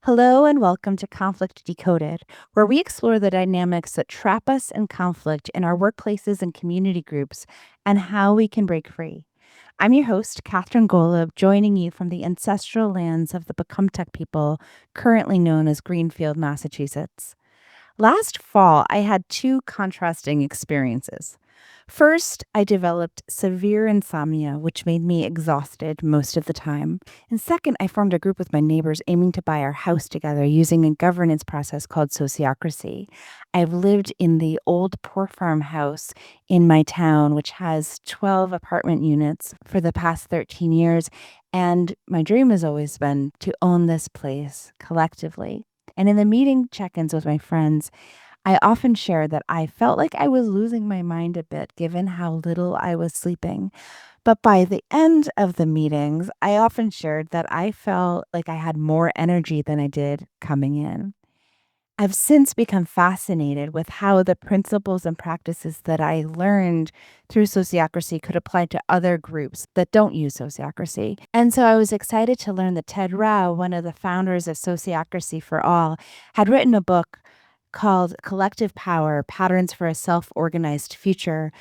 Hello and welcome to Conflict Decoded, where we explore the dynamics that trap us in conflict in our workplaces and community groups and how we can break free. I'm your host, Katherine Golub, joining you from the ancestral lands of the Pecumtuck people, currently known as Greenfield, Massachusetts. Last fall, I had two contrasting experiences. First, I developed severe insomnia, which made me exhausted most of the time. And second, I formed a group with my neighbors aiming to buy our house together using a governance process called Sociocracy. I've lived in the old poor farm house in my town, which has 12 apartment units for the past 13 years. And my dream has always been to own this place collectively. And in the meeting check ins with my friends, I often shared that I felt like I was losing my mind a bit given how little I was sleeping. But by the end of the meetings, I often shared that I felt like I had more energy than I did coming in. I've since become fascinated with how the principles and practices that I learned through sociocracy could apply to other groups that don't use sociocracy. And so I was excited to learn that Ted Rau, one of the founders of Sociocracy for All, had written a book called Collective Power: Patterns for a Self-Organized Future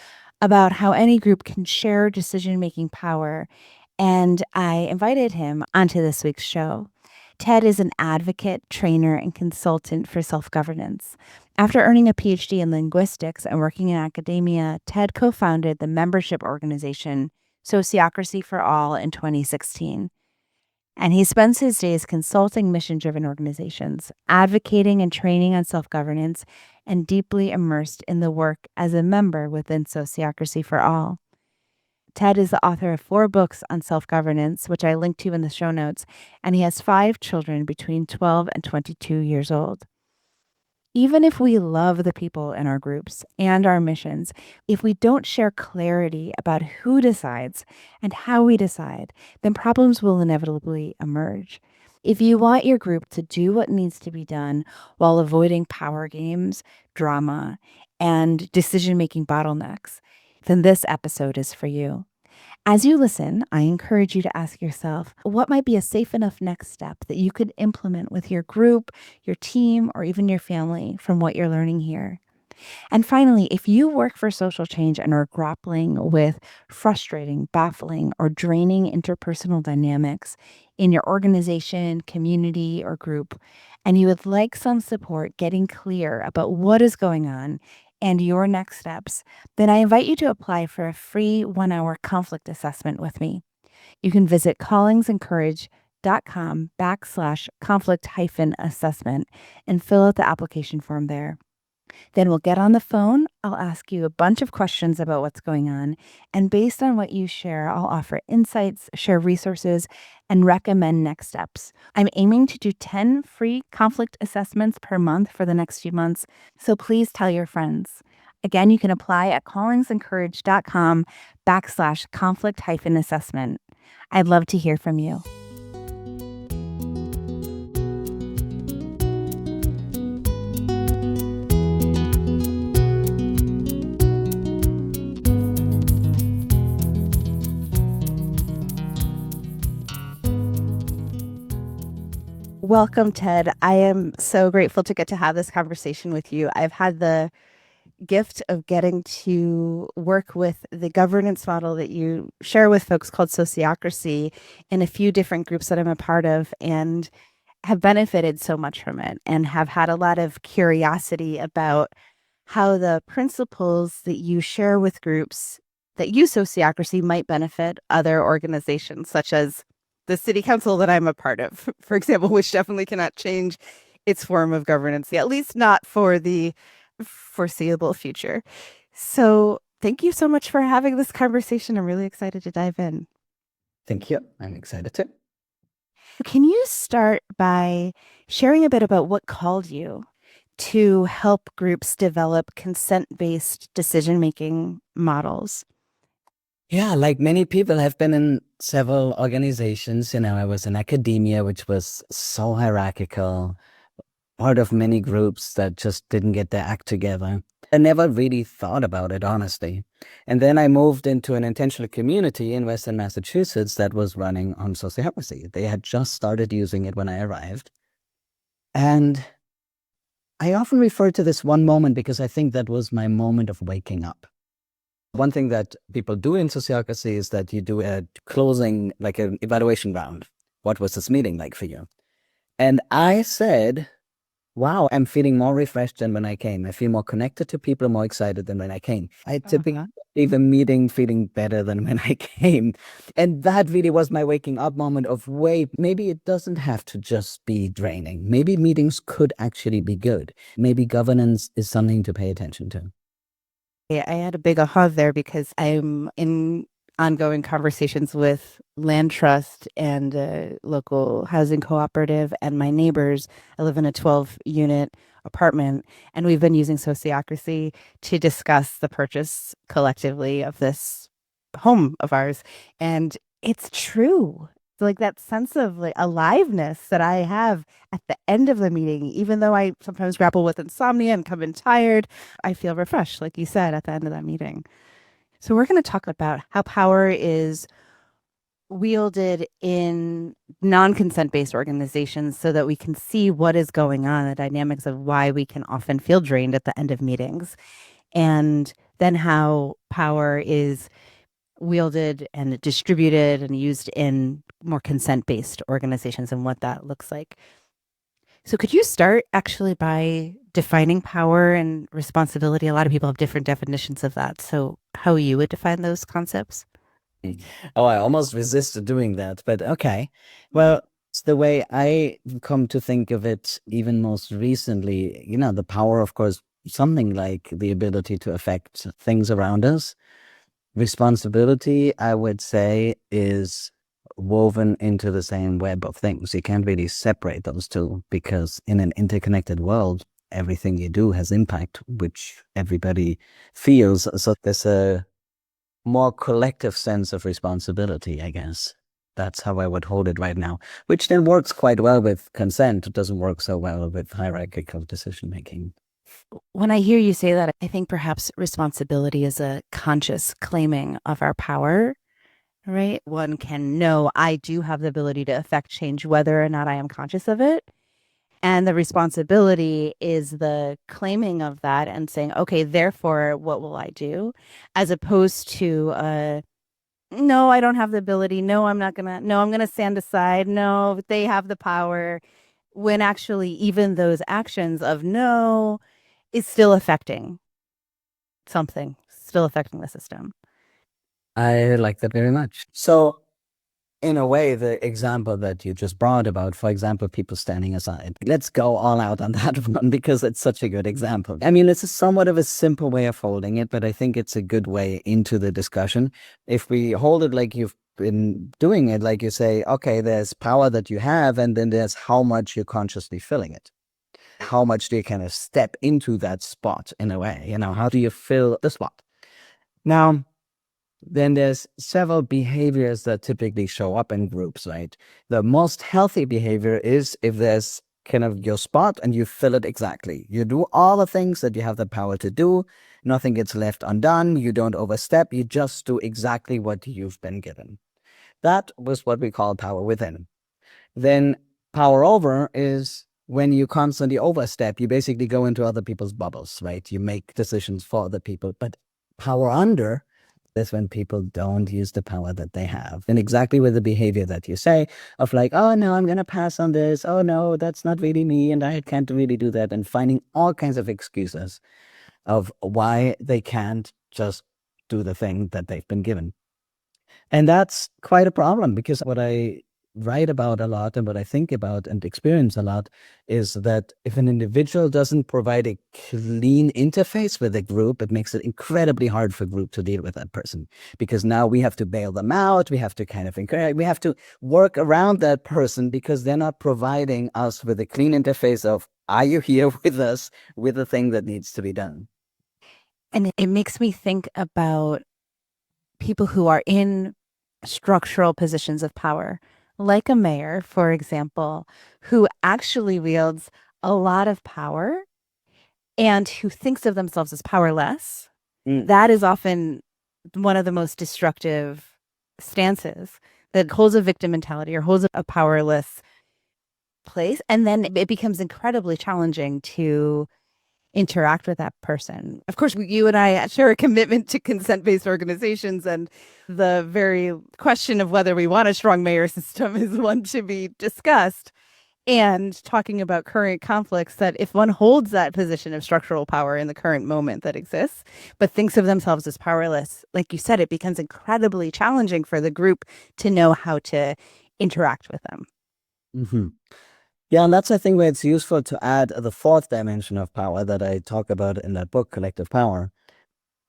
about how any group can share decision-making power. And I invited him onto this week's show. Ted is an advocate, trainer, and consultant for self governance. After earning a PhD in linguistics and working in academia, Ted co founded the membership organization Sociocracy for All in 2016. And he spends his days consulting mission driven organizations, advocating and training on self governance, and deeply immersed in the work as a member within Sociocracy for All. Ted is the author of 4 books on self-governance, which I link to in the show notes, and he has 5 children between 12 and 22 years old. Even if we love the people in our groups and our missions, if we don't share clarity about who decides and how we decide, then problems will inevitably emerge. If you want your group to do what needs to be done while avoiding power games, drama, and decision-making bottlenecks, then this episode is for you. As you listen, I encourage you to ask yourself, what might be a safe enough next step that you could implement with your group, your team, or even your family from what you're learning here? And finally, if you work for social change and are grappling with frustrating, baffling, or draining interpersonal dynamics in your organization, community, or group, and you would like some support getting clear about what is going on and your next steps, then I invite you to apply for a free 1-hour conflict assessment with me. You can visit collingsencourage.com/conflict-assessment and fill out the application form there. Then we'll get on the phone. I'll ask you a bunch of questions about what's going on. And based on what you share, I'll offer insights, share resources, and recommend next steps. I'm aiming to do 10 free conflict assessments per month for the next few months. So please tell your friends. Again, you can apply at collingsencourage.com/conflict-assessment. I'd love to hear from you. Welcome, Ted. I am so grateful to get to have this conversation with you. I've had the gift of getting to work with the governance model that you share with folks called Sociocracy in a few different groups that I'm a part of, and have benefited so much from it and have had a lot of curiosity about how the principles that you share with groups that use Sociocracy might benefit other organizations, such as the city council that I'm a part of, for example, which definitely cannot change its form of governance, at least not for the foreseeable future. So thank you so much for having this conversation. I'm really excited to dive in. Thank you. I'm excited too. Can you start by sharing a bit about what called you to help groups develop consent-based decision-making models? Yeah, like many people have been in several organizations. I was in academia, which was so hierarchical, part of many groups that just didn't get their act together. I never really thought about it, honestly. And then I moved into an intentional community in Western Massachusetts that was running on sociocracy. They had just started using it when I arrived. And I often refer to this one moment because I think that was my moment of waking up. One thing that people do in sociocracy is that you do a closing, like an evaluation round. What was this meeting like for you? And I said, wow, I'm feeling more refreshed than when I came. I feel more connected to people, more excited than when I came. I typically leave a meeting feeling better than when I came. And that really was my waking up moment of, wait, maybe it doesn't have to just be draining. Maybe meetings could actually be good. Maybe governance is something to pay attention to. Yeah, I had a big aha there because I'm in ongoing conversations with land trust and a local housing cooperative and my neighbors. I live in a 12-unit apartment, and we've been using Sociocracy to discuss the purchase collectively of this home of ours. And it's true. Like that sense of like aliveness that I have at the end of the meeting, even though I sometimes grapple with insomnia and come in tired, I feel refreshed, like you said, at the end of that meeting. So, we're going to talk about how power is wielded in non consent based organizations so that we can see what is going on, the dynamics of why we can often feel drained at the end of meetings, and then how power is wielded and distributed and used in more consent based organizations and what that looks like. So, could you start actually by defining power and responsibility? A lot of people have different definitions of that. So, how you would define those concepts? Oh, I almost resisted doing that, but okay. Well, it's the way I come to think of it even most recently. The power, of course, something like the ability to affect things around us. Responsibility, I would say, is woven into the same web of things. You can't really separate those two because in an interconnected world, everything you do has impact, which everybody feels. So there's a more collective sense of responsibility, I guess. That's how I would hold it right now, which then works quite well with consent. It doesn't work so well with hierarchical decision making. When I hear you say that, I think perhaps responsibility is a conscious claiming of our power, right? One can know I do have the ability to affect change, whether or not I am conscious of it. And the responsibility is the claiming of that and saying, okay, therefore, what will I do? As opposed to, no, I don't have the ability. No, I'm not gonna, no, I'm gonna stand aside. No, they have the power. When actually, even those actions of no is still affecting something, still affecting the system. I like that very much. So, in a way, the example that you just brought about, for example, people standing aside, let's go all out on that one because it's such a good example. I mean, it's somewhat of a simple way of holding it, but I think it's a good way into the discussion. If we hold it like you've been doing it, like you say, okay, there's power that you have, and then there's how much you're consciously filling it. How much do you kind of step into that spot in a way? How do you fill the spot? Now, then there's several behaviors that typically show up in groups, right? The most healthy behavior is if there's kind of your spot and you fill it exactly. You do all the things that you have the power to do. Nothing gets left undone. You don't overstep. You just do exactly what you've been given. That was what we call power within. Then power over is when you constantly overstep. You basically go into other people's bubbles, right? You make decisions for other people. But power under is when people don't use the power that they have. And exactly with the behavior that you say of like, oh no, I'm going to pass on this. Oh no, that's not really me. And I can't really do that. And finding all kinds of excuses of why they can't just do the thing that they've been given. And that's quite a problem because what I write about a lot and what I think about and experience a lot is that if an individual doesn't provide a clean interface with a group, it makes it incredibly hard for a group to deal with that person because now we have to bail them out. We have to kind of encourage, we have to work around that person because they're not providing us with a clean interface of, are you here with us with the thing that needs to be done? And it makes me think about people who are in structural positions of power, like a mayor, for example, who actually wields a lot of power and who thinks of themselves as powerless. That is often one of the most destructive stances that holds a victim mentality or holds a powerless place. And then it becomes incredibly challenging to interact with that person. Of course, you and I share a commitment to consent-based organizations, and the very question of whether we want a strong mayor system is one to be discussed. And talking about current conflicts, that if one holds that position of structural power in the current moment that exists, but thinks of themselves as powerless, like you said, it becomes incredibly challenging for the group to know how to interact with them. Mm-hmm. Yeah, and that's, I think, where it's useful to add the fourth dimension of power that I talk about in that book, Collective Power.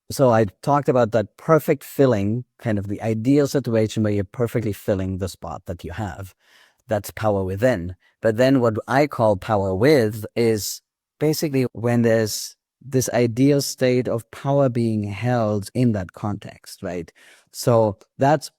So I talked about that perfect filling, kind of the ideal situation where you're perfectly filling the spot that you have. That's power within. But then what I call power with is basically when there's this ideal state of power being held in that context, right? So that's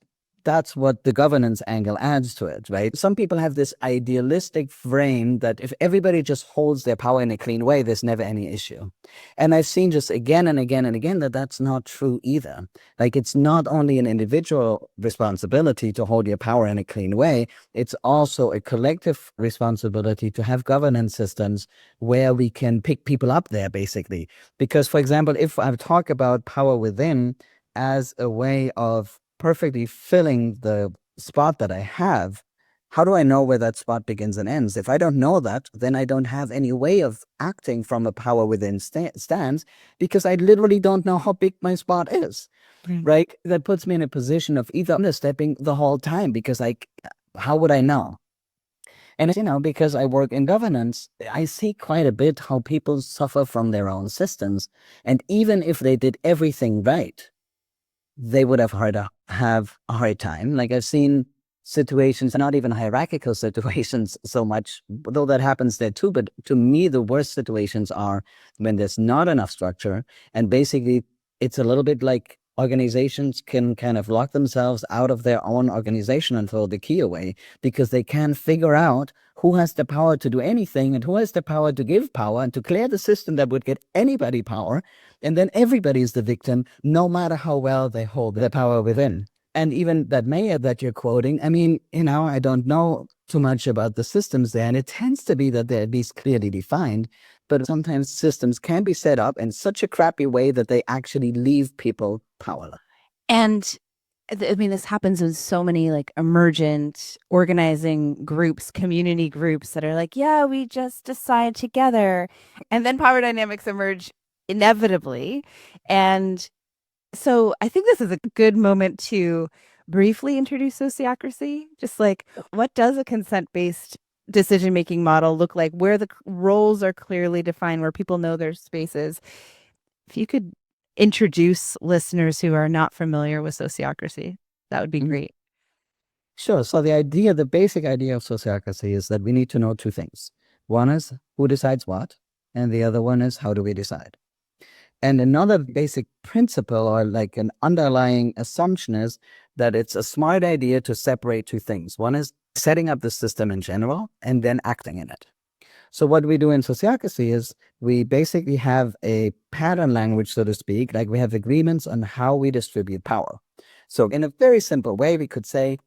what the governance angle adds to it, right? Some people have this idealistic frame that if everybody just holds their power in a clean way, there's never any issue. And I've seen just again and again and again that that's not true either. Like, it's not only an individual responsibility to hold your power in a clean way, it's also a collective responsibility to have governance systems where we can pick people up there, basically. Because, for example, if I talk about power within as a way of perfectly filling the spot that I have, how do I know where that spot begins and ends? If I don't know that, then I don't have any way of acting from a power within stance, because I literally don't know how big my spot is, right? That puts me in a position of either understepping the whole time, because how would I know? And, because I work in governance, I see quite a bit how people suffer from their own systems. And even if they did everything right, they would have a hard time. Like, I've seen situations, not even hierarchical situations so much, though that happens there too. But to me, the worst situations are when there's not enough structure. And basically, it's a little bit like organizations can kind of lock themselves out of their own organization and throw the key away, because they can't figure out who has the power to do anything and who has the power to give power and to clear the system that would get anybody power. And then everybody is the victim, no matter how well they hold their power within. And even that mayor that you're quoting, I mean, I don't know too much about the systems there, and it tends to be that they're at least clearly defined. But sometimes systems can be set up in such a crappy way that they actually leave people powerless. And I mean, this happens in so many like emergent organizing groups, community groups that are like, yeah, we just decide together. And then power dynamics emerge inevitably. And so I think this is a good moment to briefly introduce sociocracy. Just like, what does a consent-based decision-making model look like, where the roles are clearly defined, where people know their spaces? If you could introduce listeners who are not familiar with sociocracy, that would be great. Sure. So the basic idea of sociocracy is that we need to know two things. One is who decides what, and the other one is how do we decide. And another basic principle, or like an underlying assumption, is that it's a smart idea to separate two things. One is setting up the system in general and then acting in it. So what we do in sociocracy is we basically have a pattern language, so to speak, like we have agreements on how we distribute power. So in a very simple way, we could say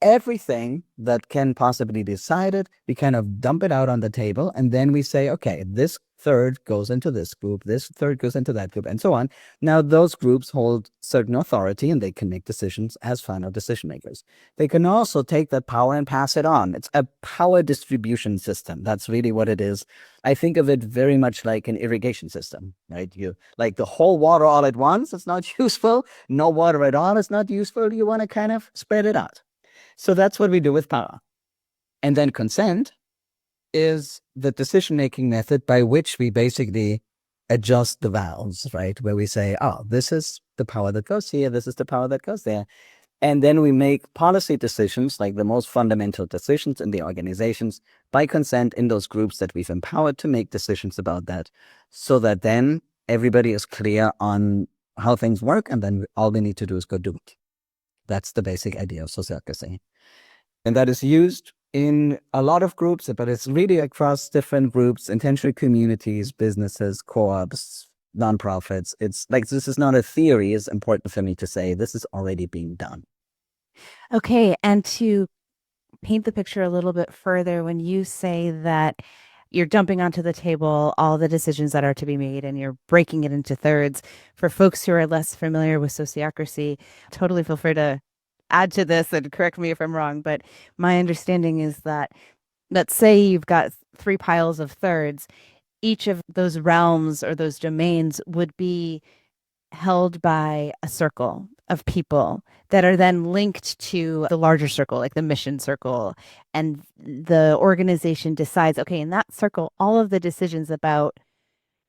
everything that can possibly be decided, we kind of dump it out on the table, and then we say, okay, this third goes into this group, this third goes into that group, and so on. Now, those groups hold certain authority, and they can make decisions as final decision makers. They can also take that power and pass it on. It's a power distribution system. That's really what it is. I think of it very much like an irrigation system, right? You like the whole water all at once, it's not useful. No water at all is not useful. You want to kind of spread it out. So that's what we do with power. And then consent is the decision-making method by which we basically adjust the valves, right? Where we say, oh, this is the power that goes here, this is the power that goes there. And then we make policy decisions, like the most fundamental decisions in the organizations, by consent in those groups that we've empowered to make decisions about that, so that then everybody is clear on how things work, and then all we need to do is go do it. That's the basic idea of sociocracy. And that is used in a lot of groups, but it's really across different groups, intentional communities, businesses, co-ops, nonprofits. It's like, this is not a theory. It's important for me to say this is already being done. Okay. And to paint the picture a little bit further when you say that you're dumping onto the table all the decisions that are to be made and you're breaking it into thirds. For folks who are less familiar with sociocracy, totally feel free to add to this and correct me if I'm wrong. But my understanding is that, let's say you've got three piles of thirds, each of those realms or those domains would be held by a circle of people that are then linked to the larger circle, like the mission circle. And the organization decides, okay, in that circle, all of the decisions about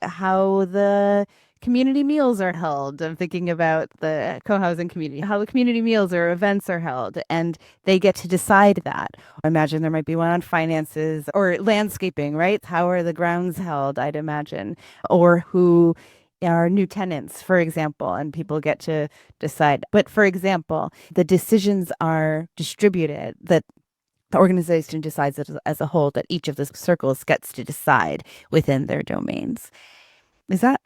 how the community meals are held. I'm thinking about the co-housing community, how the community meals or events are held, and they get to decide that. I imagine there might be one on finances or landscaping, right? How are the grounds held, I'd imagine, or who are new tenants, for example, and people get to decide. But for example, the decisions are distributed that the organization decides as a whole that each of the circles gets to decide within their domains.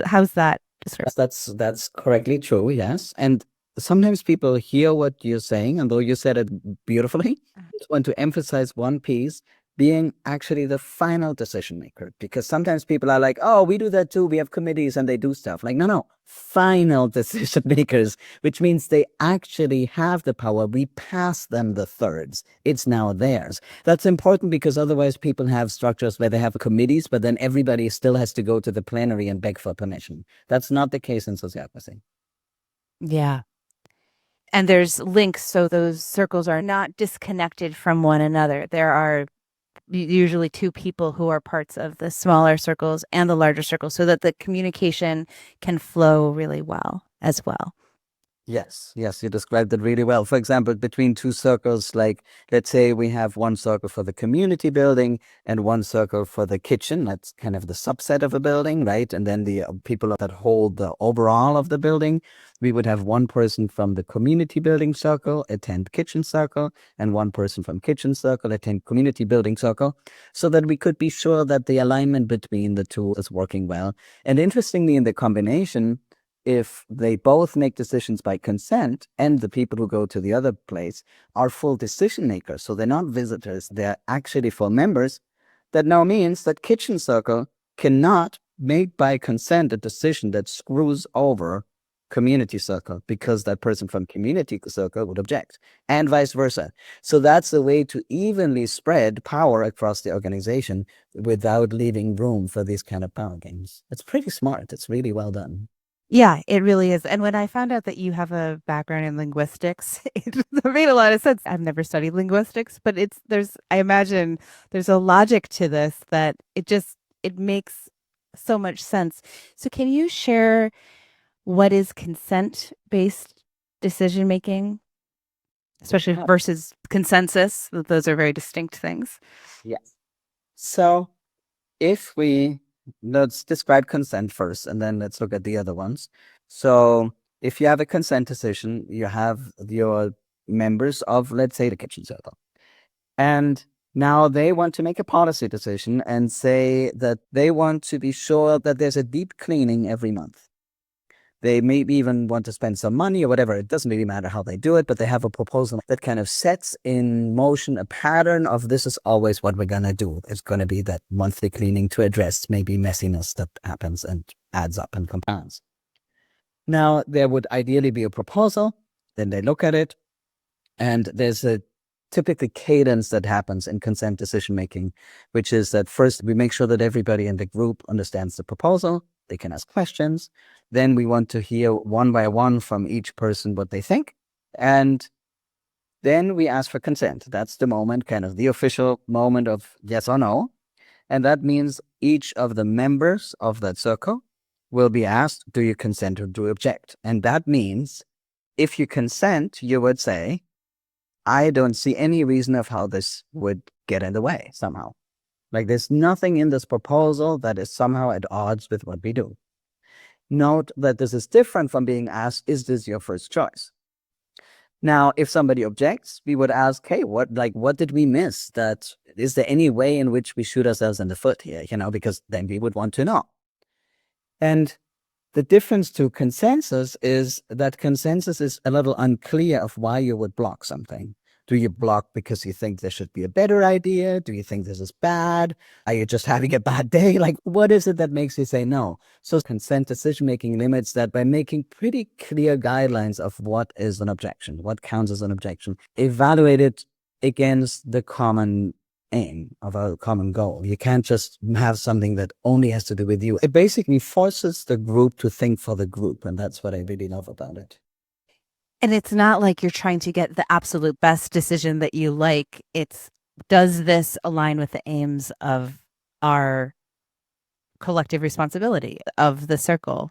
How's that described? That's correctly true, yes. And sometimes people hear what you're saying, and though you said it beautifully, I just want to emphasize one piece being actually the final decision maker. Because sometimes people are like, oh, we do that too. We have committees and they do stuff. Like, no, final decision makers, which means they actually have the power. We pass them the thirds. It's now theirs. That's important because otherwise people have structures where they have committees, but then everybody still has to go to the plenary and beg for permission. That's not the case in sociocracy. Yeah. And there's links, so those circles are not disconnected from one another. There are usually two people who are parts of the smaller circles and the larger circles so that the communication can flow really well as well. Yes, yes, you described it really well. For example, between two circles, like let's say we have one circle for the community building and one circle for the kitchen. That's kind of the subset of a building, right? And then the people that hold the overall of the building, we would have one person from the community building circle attend kitchen circle, and one person from kitchen circle attend community building circle, so that we could be sure that the alignment between the two is working well. And interestingly, in the combination, if they both make decisions by consent and the people who go to the other place are full decision makers, so they're not visitors, they're actually full members, that now means that kitchen circle cannot make by consent a decision that screws over community circle because that person from community circle would object, and vice versa. So that's a way to evenly spread power across the organization without leaving room for these kind of power games. It's pretty smart. It's really well done. Yeah, it really is. And when I found out that you have a background in linguistics, it made a lot of sense. I've never studied linguistics, but I imagine there's a logic to this that it makes so much sense. So can you share what is consent-based decision making, especially versus consensus? Those are very distinct things. Yes. So let's describe consent first, and then let's look at the other ones. So if you have a consent decision, you have your members of, let's say, the kitchen circle. And now they want to make a policy decision and say that they want to be sure that there's a deep cleaning every month. They maybe even want to spend some money or whatever. It doesn't really matter how they do it, but they have a proposal that kind of sets in motion a pattern of this is always what we're going to do. It's going to be that monthly cleaning to address maybe messiness that happens and adds up and compounds. Now, there would ideally be a proposal. Then they look at it, and there's a typically cadence that happens in consent decision making, which is that first we make sure that everybody in the group understands the proposal. They can ask questions. Then we want to hear one by one from each person what they think. And then we ask for consent. That's the moment, kind of the official moment of yes or no. And that means each of the members of that circle will be asked, do you consent or do you object? And that means if you consent, you would say, I don't see any reason of how this would get in the way somehow. Like there's nothing in this proposal that is somehow at odds with what we do. Note that this is different from being asked, is this your first choice? Now, if somebody objects, we would ask, hey, what did we miss? Is there any way in which we shoot ourselves in the foot here? Because then we would want to know. And the difference to consensus is that consensus is a little unclear of why you would block something. Do you block because you think there should be a better idea? Do you think this is bad? Are you just having a bad day? Like, what is it that makes you say no? So consent decision-making limits that by making pretty clear guidelines of what is an objection, what counts as an objection, evaluate it against the common aim of a common goal. You can't just have something that only has to do with you. It basically forces the group to think for the group, and that's what I really love about it. And it's not like you're trying to get the absolute best decision that you like. It's, does this align with the aims of our collective responsibility of the circle?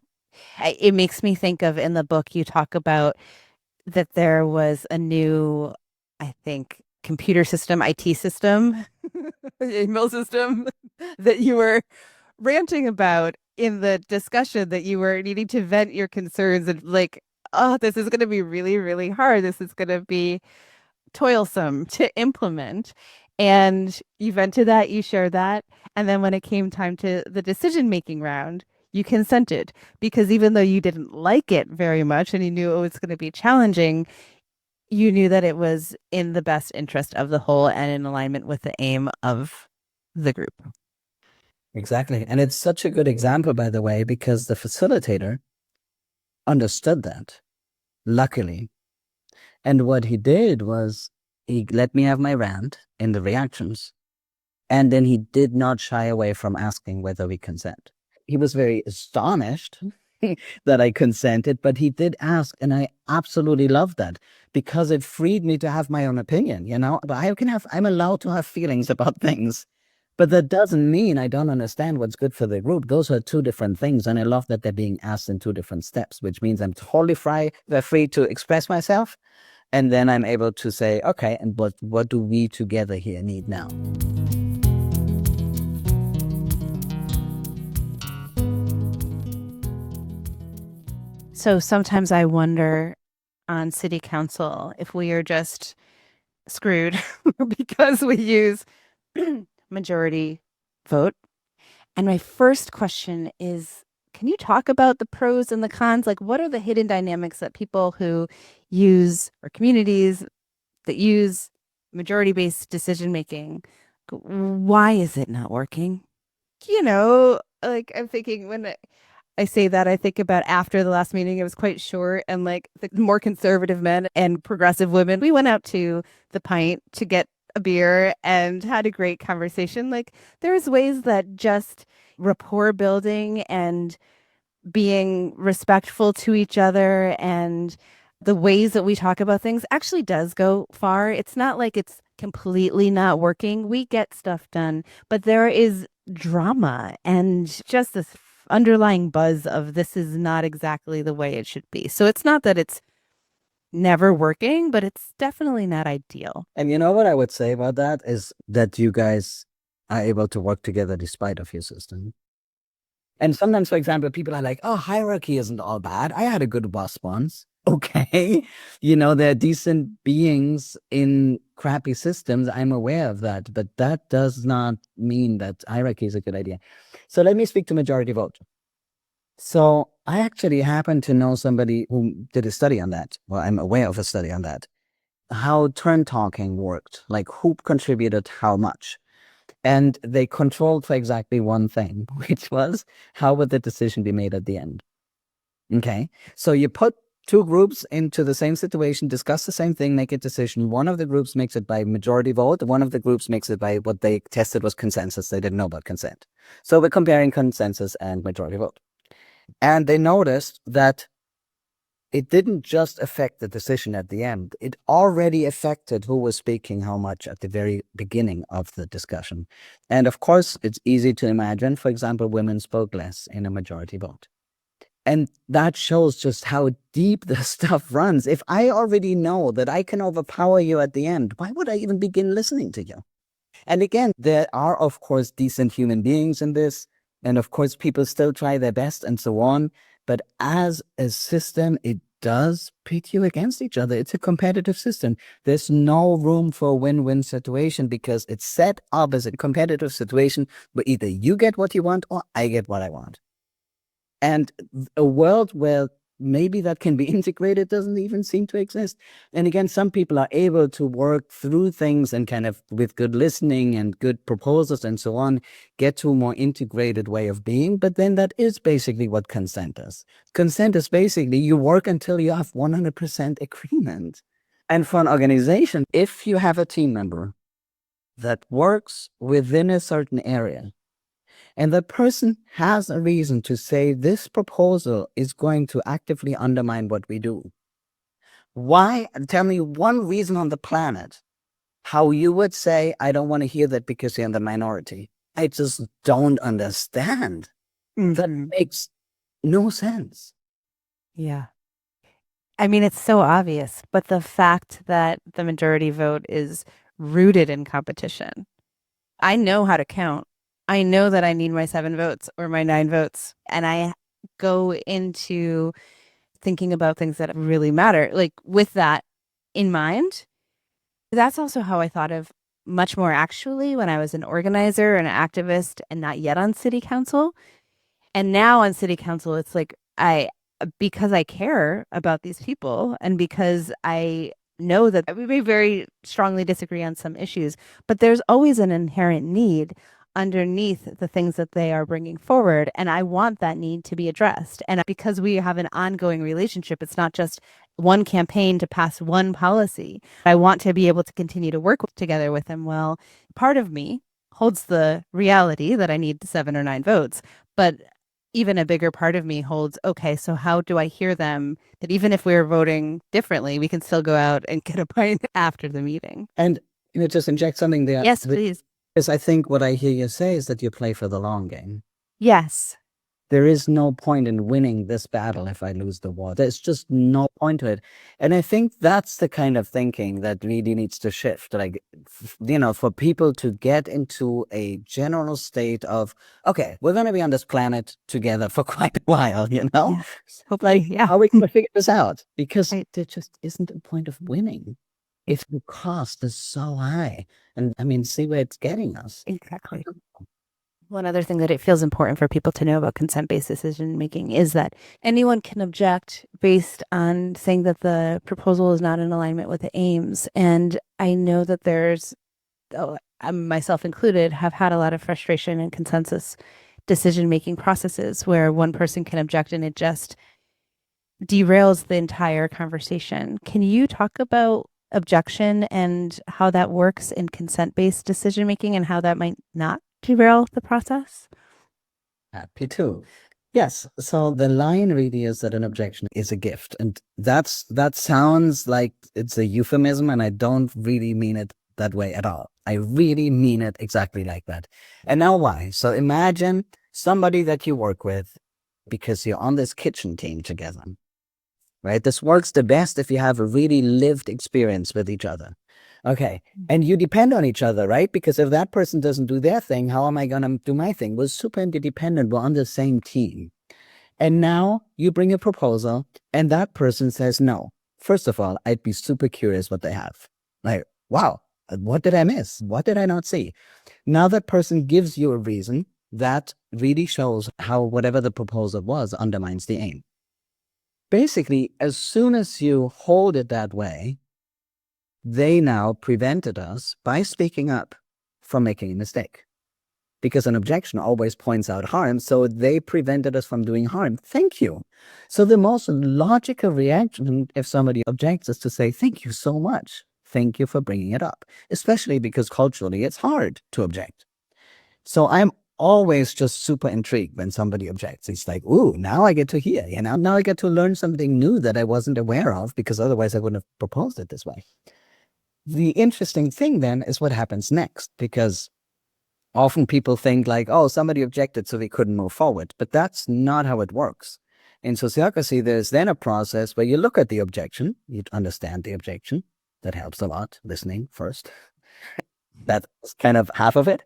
It makes me think of, in the book, you talk about that there was a new, I think, computer system, IT system, email system that you were ranting about in the discussion, that you were needing to vent your concerns and like, oh, this is going to be really, really hard. This is going to be toilsome to implement. And you vented that, you shared that. And then when it came time to the decision making round, you consented, because even though you didn't like it very much and you knew it was going to be challenging, you knew that it was in the best interest of the whole and in alignment with the aim of the group. Exactly. And it's such a good example, by the way, because the facilitator understood that, luckily. And what he did was he let me have my rant in the reactions. And then he did not shy away from asking whether we consent. He was very astonished that I consented, but he did ask. And I absolutely loved that because it freed me to have my own opinion, you know? But I'm allowed to have feelings about things. But that doesn't mean I don't understand what's good for the group. Those are two different things. And I love that they're being asked in two different steps, which means I'm totally free to express myself. And then I'm able to say, okay, and what do we together here need now? So sometimes I wonder on city council if we are just screwed because we use majority vote. And my first question is, can you talk about the pros and the cons? Like, what are the hidden dynamics that people who use, or communities that use majority-based decision making, why is it not working? Like, I'm thinking, when I say that, I think about after the last meeting, it was quite short, and like the more conservative men and progressive women, we went out to the Pint to get a beer and had a great conversation. Like, there's ways that just rapport building and being respectful to each other and the ways that we talk about things actually does go far. It's not like it's completely not working. We get stuff done, but there is drama and just this underlying buzz of this is not exactly the way it should be. So it's not that it's never working, but it's definitely not ideal. And you know what I would say about that is that you guys are able to work together despite of your system. And sometimes, for example, people are like, oh, hierarchy isn't all bad. I had a good boss once. Okay. You know, they're decent beings in crappy systems. I'm aware of that. But that does not mean that hierarchy is a good idea. So let me speak to majority vote. So I actually happen to know somebody who did a study on that. Well, I'm aware of a study on that. How turn talking worked, like who contributed how much. And they controlled for exactly one thing, which was how would the decision be made at the end? Okay. So you put two groups into the same situation, discuss the same thing, make a decision. One of the groups makes it by majority vote. One of the groups makes it by what they tested was consensus. They didn't know about consent. So we're comparing consensus and majority vote. And they noticed that it didn't just affect the decision at the end. It already affected who was speaking how much at the very beginning of the discussion. And of course, it's easy to imagine, for example, women spoke less in a majority vote. And that shows just how deep the stuff runs. If I already know that I can overpower you at the end, why would I even begin listening to you? And again, there are, of course, decent human beings in this. And of course, people still try their best and so on. But as a system, it does pit you against each other. It's a competitive system. There's no room for a win-win situation because it's set up as a competitive situation where either you get what you want or I get what I want. And a world where maybe that can be integrated doesn't even seem to exist. And again, some people are able to work through things and kind of with good listening and good proposals and so on, get to a more integrated way of being. But then that is basically what consent is. Consent is basically you work until you have 100% agreement. And for an organization, if you have a team member that works within a certain area, and the person has a reason to say this proposal is going to actively undermine what we do. Why? Tell me one reason on the planet how you would say, I don't want to hear that because you're in the minority. I just don't understand. That makes no sense. Yeah. I mean, it's so obvious, but the fact that the majority vote is rooted in competition. I know how to count. I know that I need my 7 votes or my 9 votes. And I go into thinking about things that really matter. Like with that in mind, that's also how I thought of much more actually when I was an organizer and an activist and not yet on city council. And now on city council, it's like because I care about these people and because I know that we may very strongly disagree on some issues, but there's always an inherent need underneath the things that they are bringing forward. And I want that need to be addressed. And because we have an ongoing relationship, it's not just one campaign to pass one policy. I want to be able to continue to work together with them. Well, part of me holds the reality that I need 7 or 9 votes, but even a bigger part of me holds, okay, so how do I hear them that even if we're voting differently, we can still go out and get a pint after the meeting? And, just inject something there. Yes, please. Because I think what I hear you say is that you play for the long game. Yes. There is no point in winning this battle if I lose the war. There's just no point to it. And I think that's the kind of thinking that really needs to shift. Like, for people to get into a general state of, okay, we're going to be on this planet together for quite a while, Yeah. Hopefully, yeah. How are we going to figure this out? Because Right. there just isn't a point of winning if the cost is so high. And I mean, see where it's getting us. Exactly. One other thing that it feels important for people to know about consent-based decision making is that anyone can object based on saying that the proposal is not in alignment with the aims. And I know that myself included, have had a lot of frustration in consensus decision making processes where one person can object and it just derails the entire conversation. Can you talk about objection and how that works in consent-based decision making and how that might not derail the process? Happy to. Yes. So the line really is that an objection is a gift. And that sounds like it's a euphemism, and I don't really mean it that way at all. I really mean it exactly like that. And now why? So imagine somebody that you work with because you're on this kitchen team together, right? This works the best if you have a really lived experience with each other. Okay. And you depend on each other, right? Because if that person doesn't do their thing, how am I going to do my thing? We're super interdependent. We're on the same team. And now you bring a proposal and that person says no. First of all, I'd be super curious what they have. Like, wow, what did I miss? What did I not see? Now that person gives you a reason that really shows how whatever the proposal was undermines the aim. Basically, as soon as you hold it that way, they now prevented us by speaking up from making a mistake. Because an objection always points out harm, so they prevented us from doing harm. Thank you. So the most logical reaction if somebody objects is to say, thank you so much. Thank you for bringing it up, especially because culturally it's hard to object. So I'm always just super intrigued when somebody objects. It's like, ooh, now I get to hear, now I get to learn something new that I wasn't aware of because otherwise I wouldn't have proposed it this way. The interesting thing then is what happens next, because often people think like, oh, somebody objected so we couldn't move forward. But that's not how it works. In sociocracy, there's then a process where you look at the objection, you understand the objection. That helps a lot, listening first. That's kind of half of it.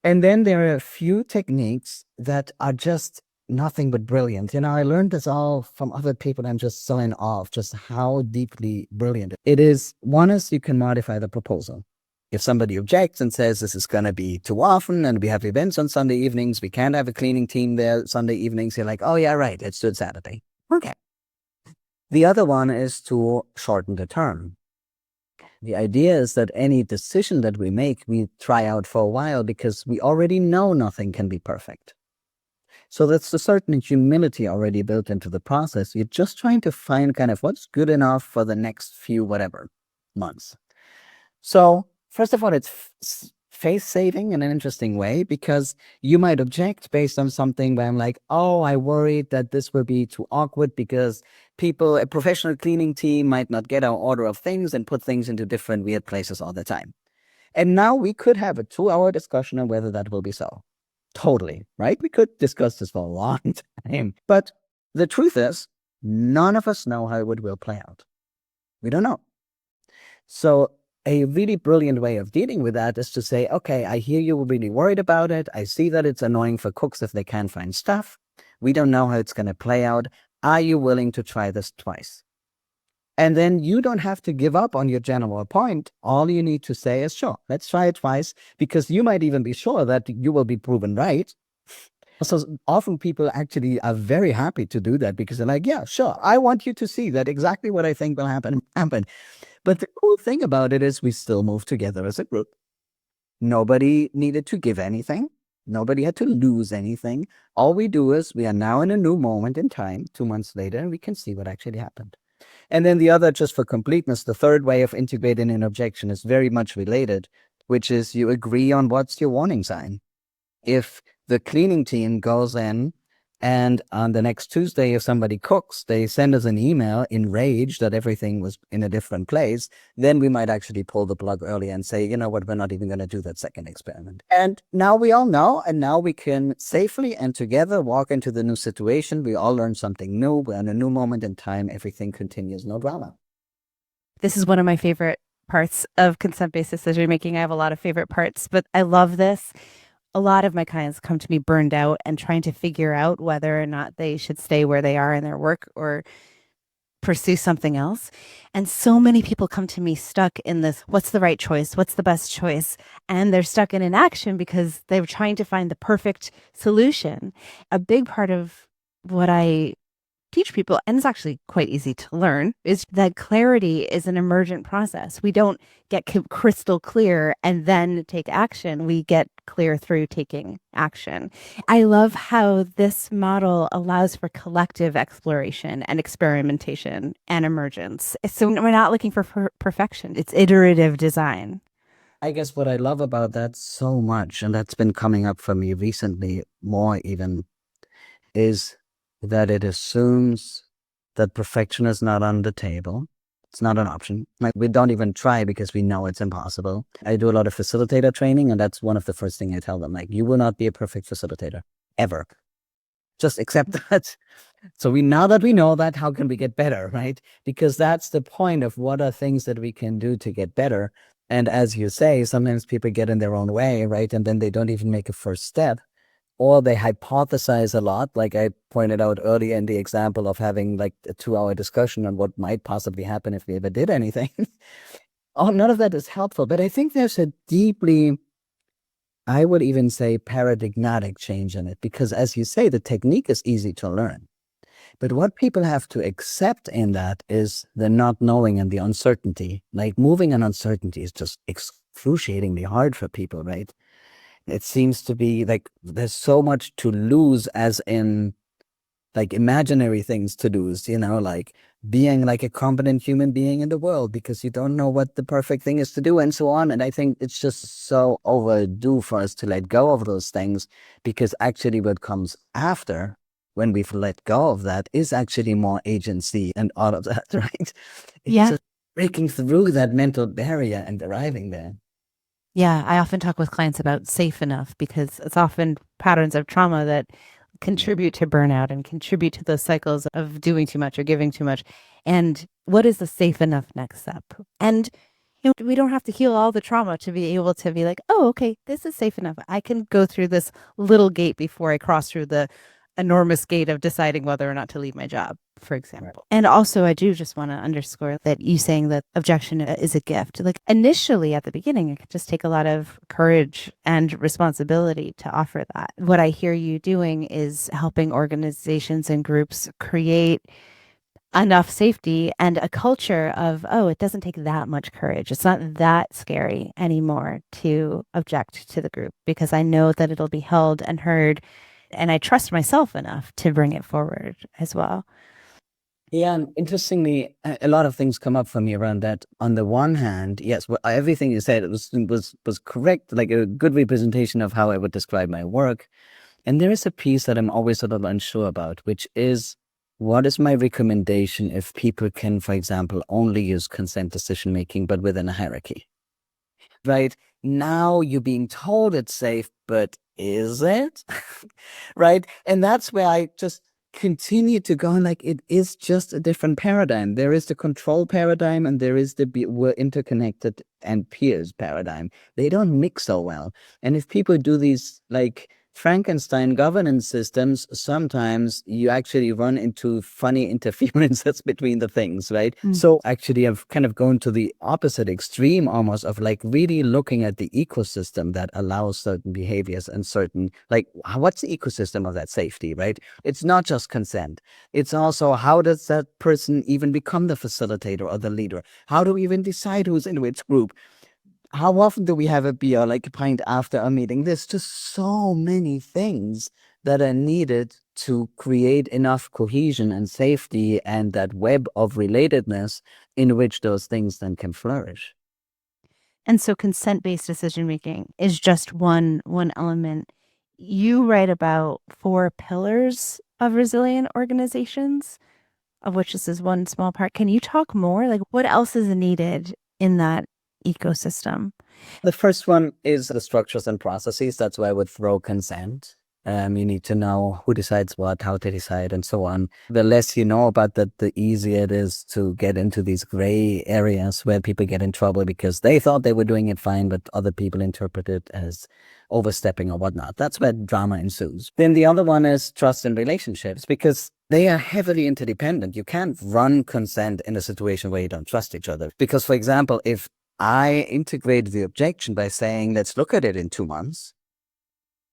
And then there are a few techniques that are just nothing but brilliant. I learned this all from other people. I'm just so in awe of just how deeply brilliant it is. One is you can modify the proposal. If somebody objects and says this is going to be too often and we have events on Sunday evenings, we can't have a cleaning team there Sunday evenings, you're like, oh yeah, right, let's do it Saturday. Okay. The other one is to shorten the term. The idea is that any decision that we make, we try out for a while because we already know nothing can be perfect. So that's a certain humility already built into the process. You're just trying to find kind of what's good enough for the next few whatever months. So first of all, it's face saving in an interesting way because you might object based on something where I'm like, oh, I worried that this will be too awkward because people, a professional cleaning team might not get our order of things and put things into different weird places all the time. And now we could have a 2-hour discussion on whether that will be so. Totally, right? We could discuss this for a long time. But the truth is, none of us know how it will play out. We don't know. So a really brilliant way of dealing with that is to say, okay, I hear you were really worried about it. I see that it's annoying for cooks if they can't find stuff. We don't know how it's going to play out. Are you willing to try this twice? And then you don't have to give up on your general point. All you need to say is, sure, let's try it twice, because you might even be sure that you will be proven right. So often people actually are very happy to do that because they're like, yeah, sure, I want you to see that exactly what I think will happen. But the cool thing about it is we still move together as a group. Nobody needed to give anything. Nobody had to lose anything. All we do is we are now in a new moment in time, 2 months later, and we can see what actually happened. And then the other, just for completeness, the third way of integrating an objection is very much related, which is you agree on what's your warning sign. If the cleaning team goes in and on the next Tuesday, if somebody cooks, they send us an email enraged that everything was in a different place, then we might actually pull the plug early and say, you know what, we're not even going to do that second experiment. And now we all know, and now we can safely and together walk into the new situation. We all learn something new. We're in a new moment in time. Everything continues, no drama. This is one of my favorite parts of consent-based decision making. I have a lot of favorite parts, but I love this. A lot of my clients come to me burned out and trying to figure out whether or not they should stay where they are in their work or pursue something else. And so many people come to me stuck in this, what's the right choice? What's the best choice? And they're stuck in inaction because they're trying to find the perfect solution. A big part of what I teach people, and it's actually quite easy to learn, is that clarity is an emergent process. We don't get crystal clear and then take action. We get clear through taking action. I love how this model allows for collective exploration and experimentation and emergence. So we're not looking for perfection. It's iterative design. I guess what I love about that so much, and that's been coming up for me recently more even, is that it assumes that perfection is not on the table. It's not an option. Like, we don't even try because we know it's impossible. I do a lot of facilitator training, and that's one of the first things I tell them. Like, you will not be a perfect facilitator, ever. Just accept that. So now that we know that, how can we get better, right? Because that's the point of what are things that we can do to get better. And as you say, sometimes people get in their own way, right? And then they don't even make a first step. Or they hypothesize a lot, like I pointed out earlier in the example of having like a 2-hour discussion on what might possibly happen if we ever did anything. Oh, none of that is helpful. But I think there's a deeply, I would even say, paradigmatic change in it. Because as you say, the technique is easy to learn. But what people have to accept in that is the not knowing and the uncertainty. Like, moving in uncertainty is just excruciatingly hard for people, right? It seems to be like there's so much to lose, as in like imaginary things to lose, like being like a competent human being in the world because you don't know what the perfect thing is to do and so on. And I think it's just so overdue for us to let go of those things, because actually what comes after, when we've let go of that, is actually more agency and all of that, right? It's Yeah. just breaking through that mental barrier and arriving there. Yeah, I often talk with clients about safe enough because it's often patterns of trauma that contribute to burnout and contribute to those cycles of doing too much or giving too much. And what is the safe enough next step? And we don't have to heal all the trauma to be able to be like, oh, okay, this is safe enough. I can go through this little gate before I cross through the enormous gate of deciding whether or not to leave my job, for example. Right. And also, I do just want to underscore that you saying that objection is a gift. Like, initially at the beginning, it could just take a lot of courage and responsibility to offer that. What I hear you doing is helping organizations and groups create enough safety and a culture of, oh, it doesn't take that much courage. It's not that scary anymore to object to the group because I know that it'll be held and heard. And I trust myself enough to bring it forward as well. Yeah, and interestingly, a lot of things come up for me around that. On the one hand, yes, everything you said was correct, like a good representation of how I would describe my work. And there is a piece that I'm always sort of unsure about, which is what is my recommendation if people can, for example, only use consent decision making, but within a hierarchy? Right now, you're being told it's safe, but is it? Right? And that's where I just continue to go, like, it is just a different paradigm. There is the control paradigm and there is the we're interconnected and peers paradigm. They don't mix so well. And if people do these like Frankenstein governance systems, sometimes you actually run into funny interferences between the things, right? So actually, I've kind of gone to the opposite extreme almost of like really looking at the ecosystem that allows certain behaviors and certain, like, what's the ecosystem of that safety, right? It's not just consent. It's also how does that person even become the facilitator or the leader? How do we even decide who's in which group? How often do we have a beer, like a pint after a meeting? There's just so many things that are needed to create enough cohesion and safety and that web of relatedness in which those things then can flourish. And so consent-based decision making is just one element. You write about four pillars of resilient organizations, of which this is one small part. Can you talk more? Like what else is needed in that ecosystem? The first one is the structures and processes. That's why I would throw consent. You need to know who decides what, how to decide, and so on. The less you know about that, the easier it is to get into these gray areas where people get in trouble because they thought they were doing it fine, but other people interpret it as overstepping or whatnot. That's where drama ensues. Then the other one is trust in relationships because they are heavily interdependent. You can't run consent in a situation where you don't trust each other. Because, for example, if I integrate the objection by saying, let's look at it in 2 months,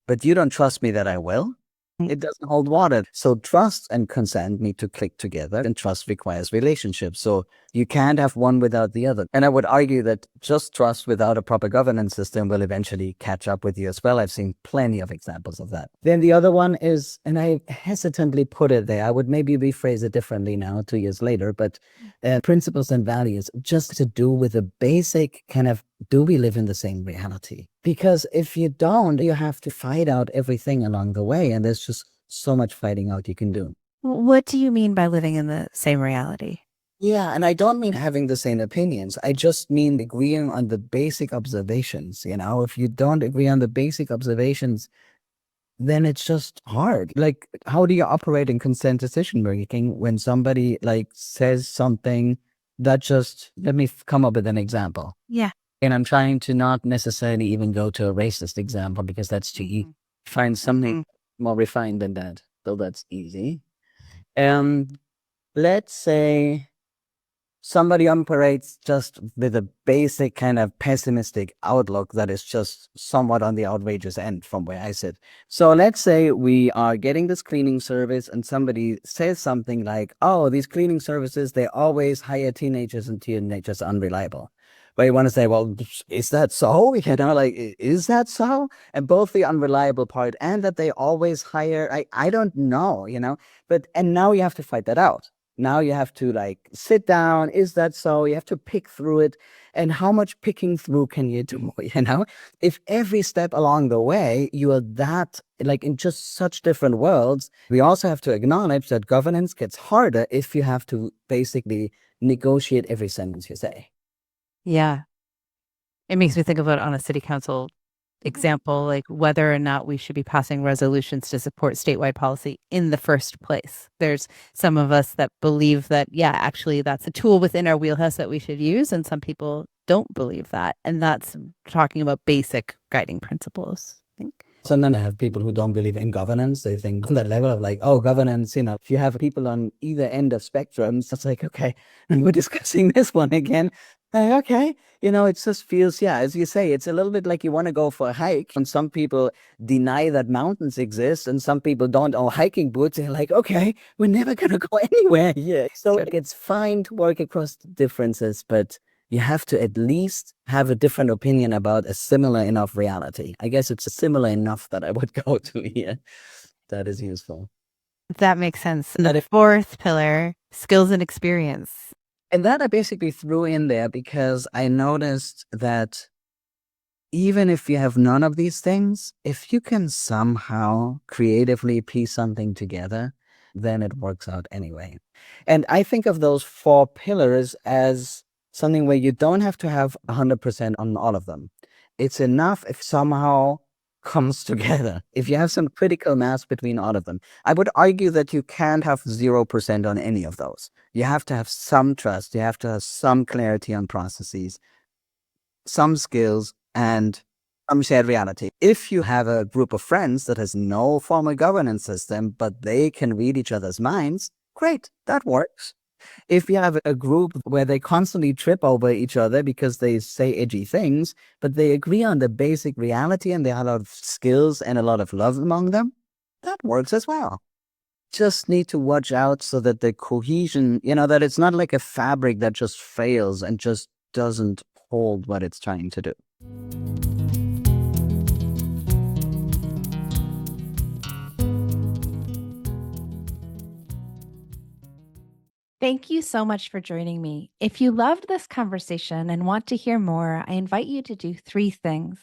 but you don't trust me that I will, it doesn't hold water. So trust and consent need to click together, and trust requires relationships. So you can't have one without the other. And I would argue that just trust without a proper governance system will eventually catch up with you as well. I've seen plenty of examples of that. Then the other one is, and I hesitantly put it there, I would maybe rephrase it differently now, 2 years later, but principles and values just to do with a basic kind of, do we live in the same reality? Because if you don't, you have to fight out everything along the way. And there's just so much fighting out you can do. What do you mean by living in the same reality? Yeah, and I don't mean having the same opinions. I just mean agreeing on the basic observations. You know, if you don't agree on the basic observations, then it's just hard. Like, how do you operate in consent decision making when somebody like says something that just, let me come up with an example. Yeah. And I'm trying to not necessarily even go to a racist example because that's too easy. Find something more refined than that. So that's easy. Let's say somebody operates just with a basic kind of pessimistic outlook that is just somewhat on the outrageous end from where I sit. So let's say we are getting this cleaning service and somebody says something like, oh, these cleaning services, they always hire teenagers and teenagers are unreliable. But you want to say, well, is that so? You know, like, is that so? And both the unreliable part and that they always hire, I don't know, you know, and now you have to fight that out. Now you have to like sit down. Is that so? You have to pick through it. And how much picking through can you do? You know, if every step along the way you are that like in just such different worlds, we also have to acknowledge that governance gets harder if you have to basically negotiate every sentence you say. Yeah. It makes me think about on a city council example, like whether or not we should be passing resolutions to support statewide policy in the first place. There's some of us that believe that, yeah, actually that's a tool within our wheelhouse that we should use. And some people don't believe that. And that's talking about basic guiding principles, I think. So then I have people who don't believe in governance. They think on that level of like, oh, governance, you know, if you have people on either end of spectrums, it's like, okay, and we're discussing this one again. Okay. It just feels, yeah, as you say, it's a little bit like you want to go for a hike. And some people deny that mountains exist, and some people don't own hiking boots. They're like, okay, we're never going to go anywhere here. So it's fine to work across the differences, but you have to at least have a different opinion about a similar enough reality. I guess it's a similar enough that I would go to here. That is useful. That makes sense. And the fourth pillar, skills and experience. And that I basically threw in there because I noticed that even if you have none of these things, if you can somehow creatively piece something together, then it works out anyway. And I think of those four pillars as something where you don't have to have 100% on all of them. It's enough if somehow comes together. If you have some critical mass between all of them. I would argue that you can't have 0% on any of those. You have to have some trust. You have to have some clarity on processes, some skills, and some shared reality. If you have a group of friends that has no formal governance system, but they can read each other's minds, great, that works. If you have a group where they constantly trip over each other because they say edgy things, but they agree on the basic reality and there are a lot of skills and a lot of love among them, that works as well. Just need to watch out so that the cohesion, that it's not like a fabric that just fails and just doesn't hold what it's trying to do. Thank you so much for joining me. If you loved this conversation and want to hear more, I invite you to do three things.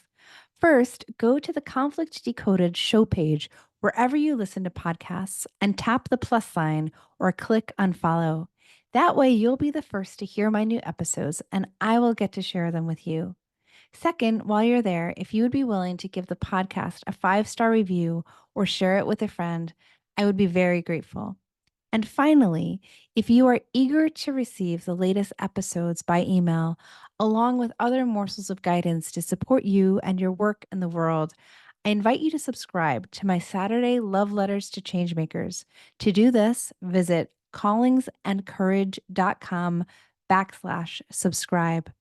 First, go to the Conflict Decoded show page wherever you listen to podcasts and tap the plus sign or click on follow. That way, you'll be the first to hear my new episodes and I will get to share them with you. Second, while you're there, if you would be willing to give the podcast a 5-star review or share it with a friend, I would be very grateful. And finally, if you are eager to receive the latest episodes by email, along with other morsels of guidance to support you and your work in the world, I invite you to subscribe to my Saturday Love Letters to Changemakers. To do this, visit callingsandcourage.com/subscribe.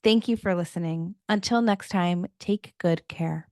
Thank you for listening. Until next time, take good care.